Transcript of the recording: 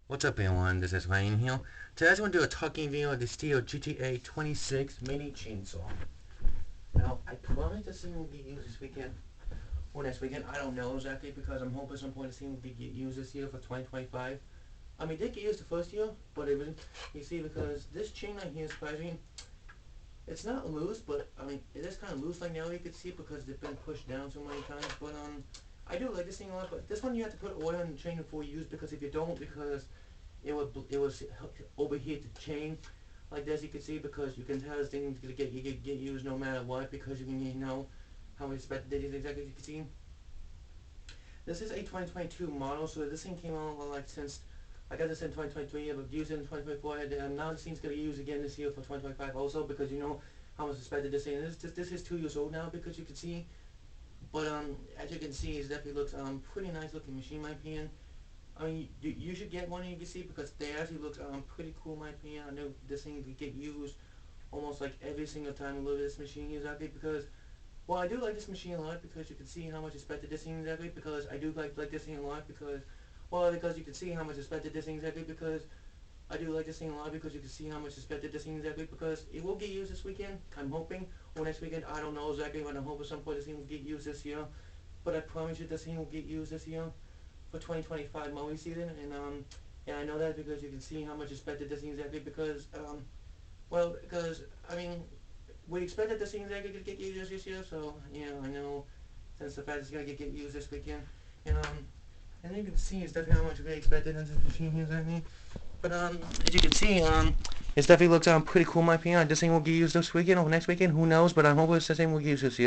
What's up everyone, this is Ryan here. Today I just want to do a talking video of the Stihl GTA 26 mini chainsaw. Now, I promise this thing will get used this weekend or next weekend. I don't know exactly because I'm hoping at some point this thing will get used this year for 2025. I mean, it did get used the first year, but it wasn't, you see, because this chain right here is surprising. It's not loose, but I mean, it is kind of loose like now you can see because it's been pushed down so many times. But I do like this thing a lot, but this one you have to put oil in the chain before you use because if you don't, because it was overheat the chain like this you can see because you can tell this thing is gonna get used no matter what because you know how many expected it is exactly as you can see. This is a 2022 model, so this thing came out like since I got this in 2023, but used it in 2024, and now this thing's gonna be used again this year for 2025 also because you know how much expected this thing is. This is 2 years old now because you can see, but as you can see, it definitely looks pretty nice looking machine in my opinion. I mean, you should get one and you can see because they actually look pretty cool in my opinion. I know this thing could get used almost like every single time a little bit this machine is out there because, well, I do like this machine a lot because you can see how much expected this thing is exactly because I do like this thing a lot because, well, because you can see how much expected this thing is exactly because I do like this thing a lot because you can see how much expected this thing is exactly because it will get used this weekend, I'm hoping, or next weekend, I don't know exactly, but I'm hoping some point this thing will get used this year, but I promise you this thing will get used this year for 2025 mowing season, and I know that because you can see how much expected this thing exactly because, well, because, I mean, we expected this thing exactly to get used this year, so, yeah, I know, since the fact it's going to get used this weekend, and, and you can see it's definitely how much we expected in this machine here exactly, but, as you can see, it definitely looks, pretty cool in my opinion. This thing will get used this weekend or next weekend, who knows, but I'm hoping this thing will get used this year.